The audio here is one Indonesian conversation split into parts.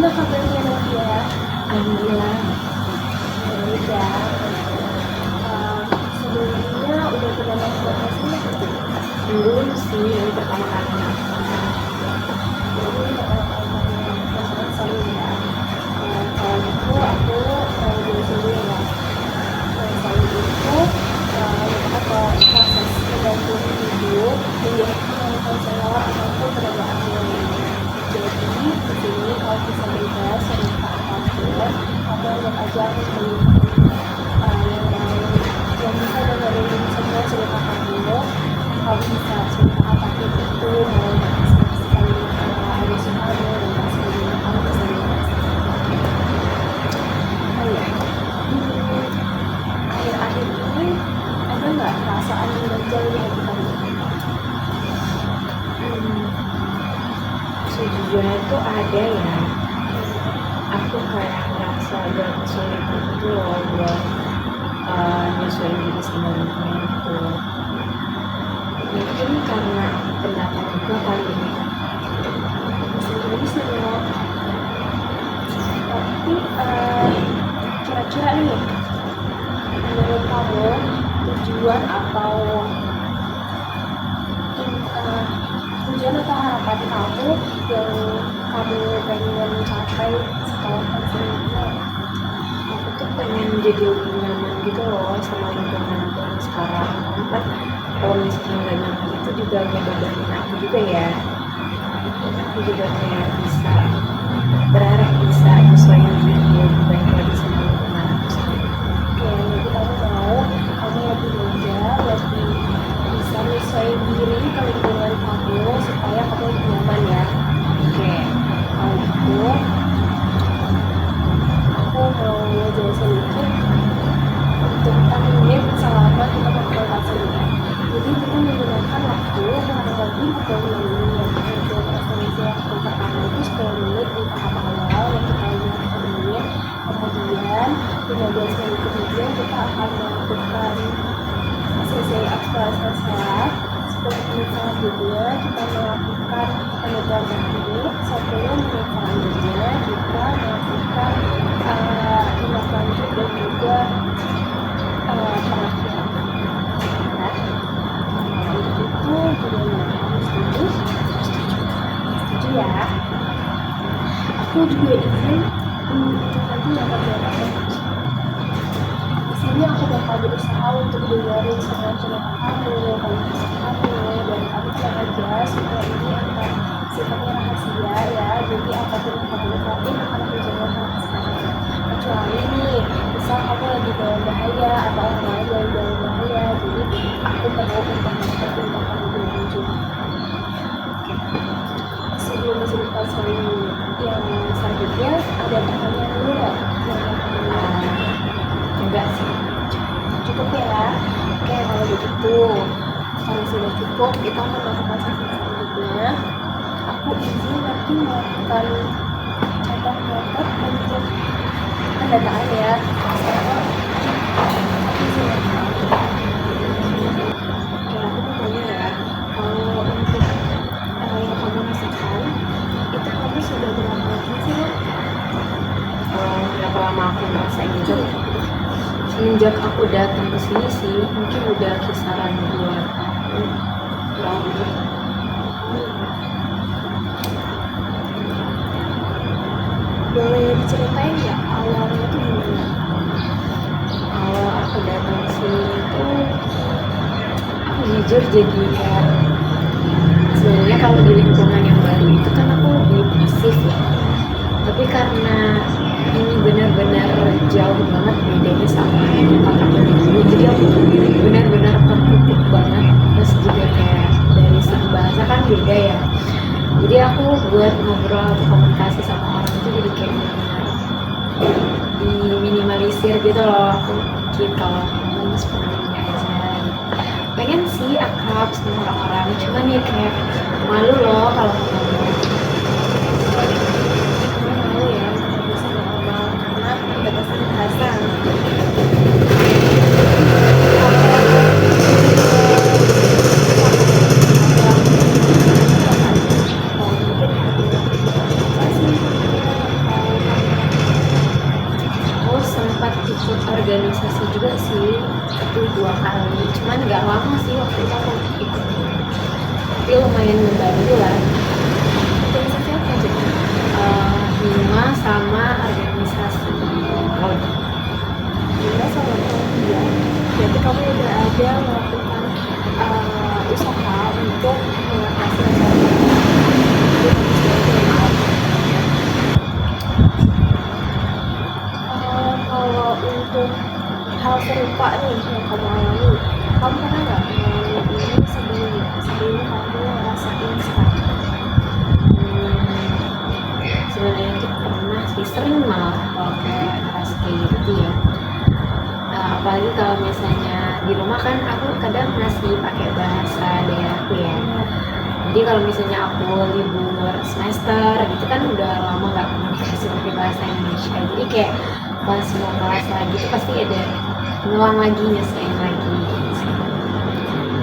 Gimana kabarnya Nadia? Alhamdulillah. Baik ya. Sebelumnya udah pernah masuk podcast ini belum? Belum sih, ini pertama kali. Jadi sorry ya. Kalau gitu aku mau jelasin dulu ya. Saya itu apa proses tergantung hidup menjadi konselor ataupun pendamping lainnya. Jadi di sini kalau bisa bebas cerita apapun, kamu lihat aja aku yang bisa dengerin semua cerita kamu bisa cerita apapun itu, mau mengekspresikan emosi kamu dan sebagainya, kamu bisa bebas. Oh ya, akhir-akhir ini ada nggak perasaan mengganjal di hati kamu? Sejujurnya tuh ada ya. Aku kayak ngerasa agak kesulitan gitu loh buat nyesuaiin diri sebenarnya gitu. Mungkin karena aku pendatang juga kali ini. Bisa jadi sih loh. Tapi kira-kira nih, menurut kamu tujuan atau harapan kamu yang kamu pengen capai setelah pensiunnya? Aku tuh pengen jadi lebih nyaman gitu loh sama lingkungan aku yang sekarang. Kan kalau misalnya nggak nyaman itu juga ngebebanin aku juga ya. Aku juga kayak bisa berharap bisa nyesuaiin diri lebih baik lagi sama lingkungan aku sendiri. Oke, jadi kamu mau kamu lebih muda, lebih bisa menyesuaikan diri ke lingkungan kamu supaya kamu lebih nyaman ya. Oke. Kalau gitu aku mau ngejelasin dikit untuk 4 menit selama kita berkonsultasi ini. Jadi kita menggunakan waktu kurang lebih 10 menit. Untuk referensi waktu pertama itu 10 menit di tahap awal yang kita lihat 10 menit. Kemudian 15 menit kemudian kita akan melakukan sesi eksplorasi self. 10 menit selanjutnya kita melakukan penegakan teknik. 10 menit selanjutnya kita melakukan tindak lanjut dan juga pengertian. Nah, itu videonya. Kamu setuju? Setuju ya? Aku juga izin untuk nanti dapat jawaban. Di sini aku bakal berusaha untuk dengerin semua cerita kamu, kondisi kamu, dan kamu tenang aja, semua ini akan sifatnya rahasia ya. Jadi apapun yang kamu ungkapin akan aku jaga rahasianya. Kecuali nih, misal kamu lagi dalam bahaya atau orang lain yang dalam bahaya, jadi aku perlu untuk mempertimbangkan kamu lebih lanjut. Sebelum cerita seri yang selanjutnya, ada pertanyaan dulu nggak? Enggak sih. Cukup ya. Oke, kalau begitu, kalau sudah cukup, kita akan melakukan sesi selanjutnya. Aku izin nanti melakukan catat-catat untuk pendataan ya. Oke, aku mau tanya ya. Kalau untuk yang kamu rasakan, itu kamu sudah berapa lama sih, Mak? Berapa lama aku ngerasain itu? Semenjak aku datang ke sini sih, mungkin udah kisaran 2 tahun kurang lebih. Boleh diceritain nggak awalnya tuh gimana? Awal aku datang ke sini itu, aku jujur jadi kayak sebenarnya kalau di lingkungan yang baru itu kan aku lebih pasif ya. Tapi karena ini benar-benar jauh banget bedanya sama tempat aku dulu, jadi aku benar-benar tertutup banget. Terus juga kayak dari segi bahasa kan beda ya, jadi aku buat ngobrol atau komunikasi sama orang itu jadi kayak benar-benar diminimalisir gitu loh. Aku mungkin kalau ngomong sebenarnya aja pengen sih akrab sama orang-orang, cuman ya kayak malu loh kalau ngomong. Malu ya, nggak bisa normal karena keterbatasan bahasa. kali, cuman nggak lama sih waktu itu aku ikut, tapi lumayan membantu lah. Organisasi apa aja? Hima sama organisasi prodi. Hima sama dia. Berarti kamu udah ada melakukan usaha untuk mengatasi kalau untuk hal serupa nih yang kamu alami, kamu pernah nggak mengalami ini sebelum kamu ngerasain sekarang? Sebenarnya itu pernah sih, sering malah kalau kayak ngerasa kayak gitu ya. Apalagi kalau misalnya di rumah kan aku kadang masih pakai bahasa daerahku ya. Jadi kalau misalnya aku libur semester gitu kan udah lama nggak komunikasi pakai bahasa Indonesia. Jadi kayak pas mau kelas lagi itu pasti ada ngulang lagi, nyesuaiin lagi.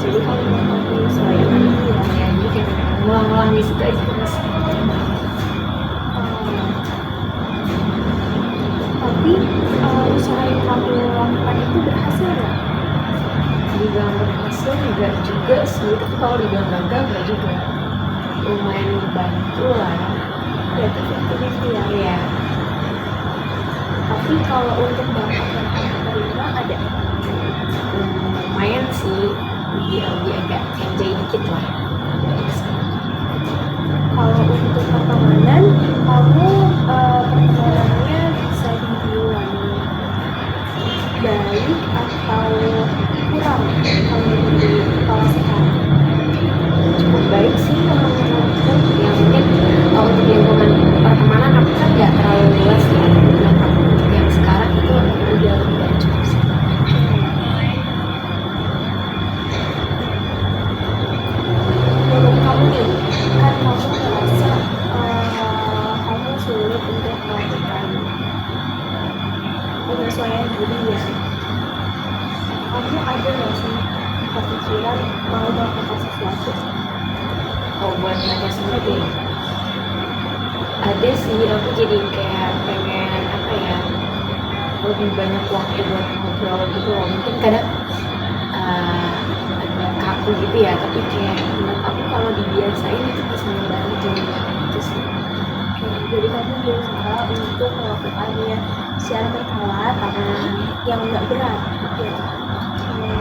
Jadi kamu mau menyesuaikan lagi ya? Ya, jadi kayak ngulang-ngulang di situ aja terus. Tapi usaha yang kamu lakukan itu berhasil nggak? Dibilang berhasil enggak juga sih, tapi kalau dibilang gagal enggak juga, lumayan membantu lah. Berarti itu ya? Iya. Tapi kalau untuk dampak yang kamu terima ada? Lumayan sih, lebih agak enjoy dikit lah. Kalau untuk pertemanan, kamu pertemanannya bisa dibilang baik atau kurang kalau kalau sekarang? Cukup baik sih kalau menurutku. Yang mungkin kalau untuk lingkungan pertemanan aku kan nggak terlalu luas ya. Dan aku yang sekarang itu udah cukup sih. Menurut kamu nih, kan kamu merasa kamu sulit untuk melakukan penyesuaian diri ya. Kamu ada nggak sih kepikiran mau melakukan sesuatu? Oh, buat belajar sendiri ada sih, aku jadi kayak pengen apa ya, lebih banyak waktu buat ngobrol gitu loh. Mungkin kadang agak kaku gitu ya, tapi kayak menurut aku kalau dibiasain itu bisa membantu gitu sih. Oke, jadi kamu berusaha untuk melakukannya secara berkala tapi yang nggak berat ya.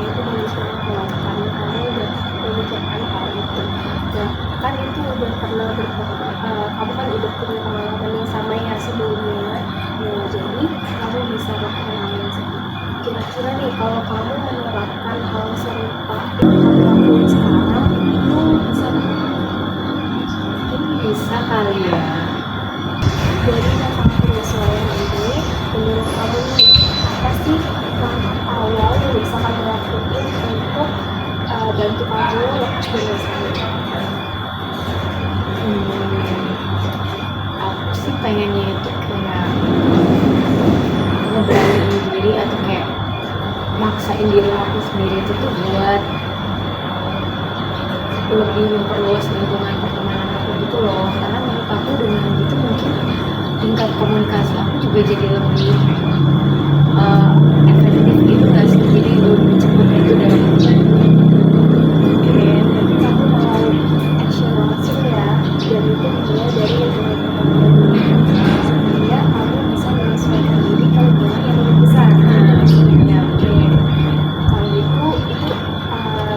Itu bisa melakukannya, kamu udah memikirkan hal itu. Nah, kan itu udah pernah kamu kan udah punya pengalaman yang sama ya sebelumnya. Nah, jadi kamu bisa melakukan hal yang sama. Kira-kira nih kalau kamu menerapkan hal serupa yang kamu lakuin sekarang itu bisa Mungkin bisa kali ya. dari masalah penyesuaian ini, menurut kamu nih apa sih langkah awal yang bisa kamu lakuin untuk bantu kamu lepas penyesuaian? Aku sih pengennya itu kayak ngeberaniin diri atau kayak maksain diri aku sendiri itu tuh buat lebih memperluas lingkungan pertemanan aku gitu loh. Karena menurut aku dengan gitu mungkin tingkat komunikasi aku juga jadi lebih efektif gitu gak sih, jadi lebih cepat itu dalam membantu. Oke, berarti kamu mau action langsung ya, dan itu dimulai dari lingkungan pertemanan supaya kamu bisa menyesuaikan diri ke lingkungan yang lebih besar. Ya, Oke, kalau itu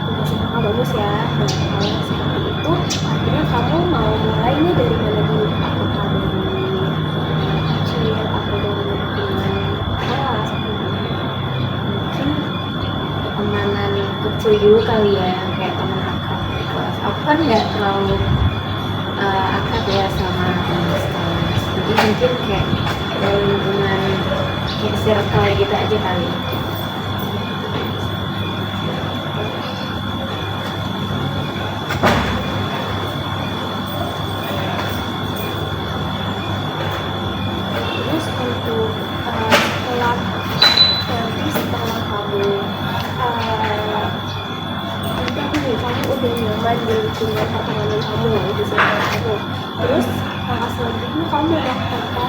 tugas yang sangat bagus ya. Dan kalau seperti itu, akhirnya kamu mau mulai nih dari mana dulu? Apakah dari kecil atau dari lingkungan kelas atau gimana? mungkin pertemanan kecil dulu kali ya, yang kayak teman akrab di kelas. Aku kan nggak terlalu akrab ya sama teman sekelas, jadi mungkin kayak dari lingkungan kayak circle gitu aja kali. Terus untuk setelah kamu nanti nih kamu udah nyaman di lingkungan pertemanan kamu di sekitar kamu, terus langkah selanjutnya kamu mau melakukan apa?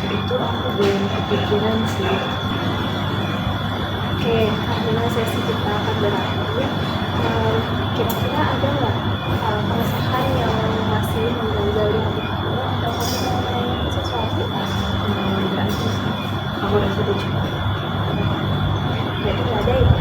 Itu aku belum kepikiran sih. Oke, karena sesi kita akan berakhir, kira-kira ada nggak keresahan yang masih mengganjali hati kamu atau kamu mau menanyakan sesuatu? Enggak sih, aku udah cukup. Jadi nggak ada ya.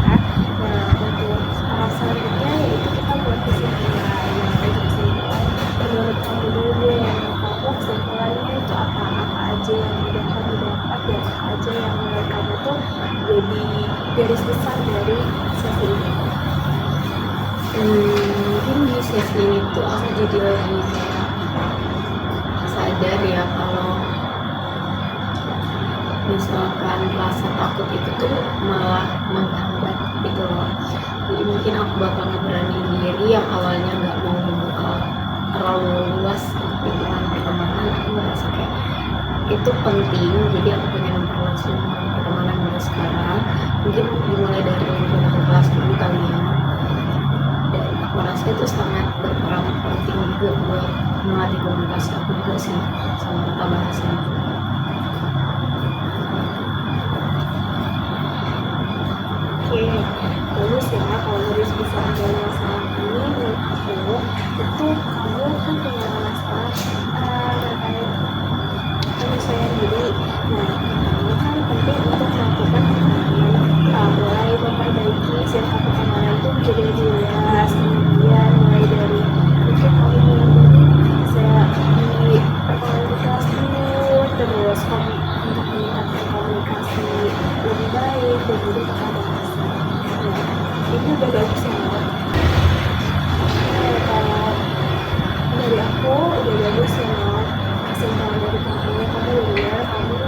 Nah, untuk selanjutnya yaitu kita buat kesimpulan. Yang untuk kesimpulan, menurut kamu dulu deh, kamu kesimpulannya itu apa aja yang udah kamu dapat dan apa aja yang menurut kamu tuh jadi garis besar dari sesi ini. Mungkin di sesi ini tuh aku jadi lebih sadar ya kalau misalkan rasa takut itu tuh malah menghambat gitu loh. Jadi mungkin aku bakal ngeberaniin diri yang awalnya nggak mau membuka terlalu luas pikiran pertemanan. Aku merasa kayak itu penting, jadi aku pengen memperluas pertemanan mulai sekarang. Mungkin dimulai dari lingkungan kelas dulu kali ya. Dan aku rasa itu sangat berperan penting juga buat melatih komunikasi aku juga sih sama tata bahasa. Oke, bagus ya kalau garis besar dari masalah ini menurut aku itu kamu kan punya masalah terkait penyesuaian diri. Nah, kamu kan penting untuk melakukan pertemanan, mulai memperbaiki circle pertemanan itu menjadi lebih luas. Kemudian mulai dari mungkin kamu bisa di komunikasi dulu, terus kamu untuk meningkatkan komunikasi lebih baik dan juga komunikasi. Ini udah bagus ya. Kalau dari aku udah bagus ya. Kesimpulan dari kamu benar kamu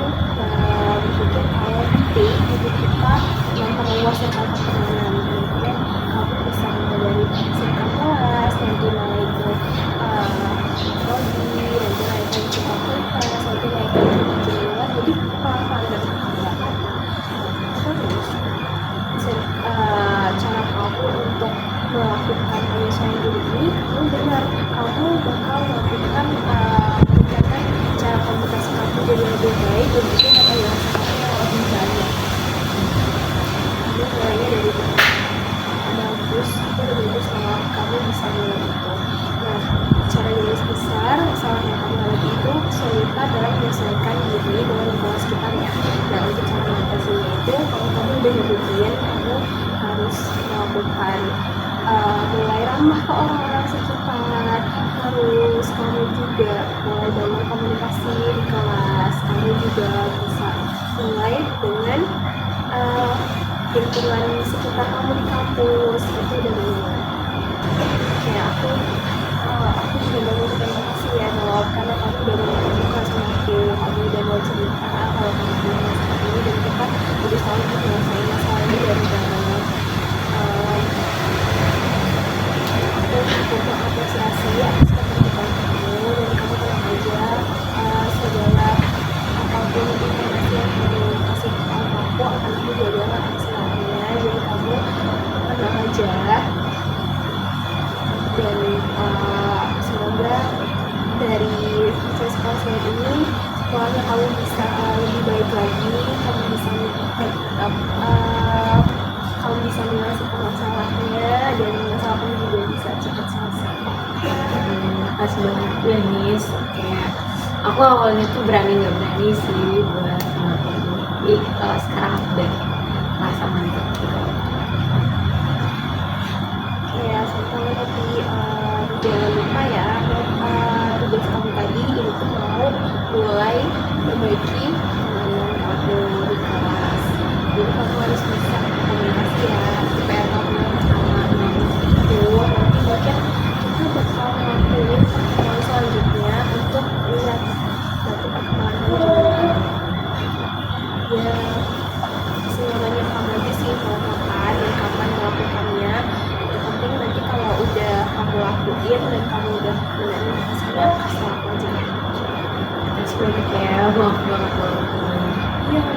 berpikir kalau penting untuk kita memperluas circle pertemanan. Kemudian kamu bisa mulai dari circle kelas, nanti naik ke prodi, nanti naik ke fakultas, nanti naik ke jurusan. Jadi pelan-pelan dan perkembangan. Terus cara kamu untuk melakukan penyesuaian diri ini, kamu benar, kamu bakal melakukan meningkatkan cara komunikasi kamu jadi lebih baik dan juga kata bahasa kamu yang lebih banyak. Kamu mulainya dari bagus, itu lebih bagus kalau kamu bisa mulai itu. Nah, cara garis besar masalah yang kamu hadapi itu kesulitan dalam menyesuaikan diri dengan lingkungan sekitarnya. Nah, untuk cara mengatasinya itu, kalau kamu udah nyebutin, kamu harus melakukan mulai ramah ke orang-orang sekitar, harus kamu juga mulai bangun komunikasi di kelas, kamu juga bisa mulai dengan lingkungan sekitar kamu di kampus, itu dari mulai. Kayak aku juga bangun terima kasih ya Nob, karena kamu udah mau terbuka sama aku, kamu udah mau cerita kalau kamu punya masalah ini dan kita udah selalu menyelesaikan masalah ini dari dalam. Aku mengapresiasi atas keterbukaan kamu dan kamu tenang aja, segala apapun informasi yang kamu kasih ke aku akan aku jaga maksimalnya, jadi kamu tenang aja dan semoga dari proses ini sekolahnya kamu bisa lebih baik lagi, kamu bisa kamu bisa menyelesaikan masalahnya dan masalah kamu juga bisa cepat selesai. Makasih banget ya Nis. Kayak aku awalnya tuh berani nggak berani sih buat ngelakuin ini. Sekarang aku udah merasa mantap gitu. Ya, sampai tapi jangan lupa ya tugas kamu tadi itu mau mulai perbaiki penanganan kamu di kelas. Jadi kamu harus bisa komunikasi ya supaya kamu sama itu nanti mungkin kita bakal ngelakuin pertemuan selanjutnya untuk lihat nanti perkembangan gimana. Ya semuanya kamu aja sih mau kapan dan kapan melakukannya. Yang penting nanti kalau udah kamu lakuin dan kamu udah benar-benar hasilnya kasih aku aja. Terus banyak ya, maaf banget loh. Iya.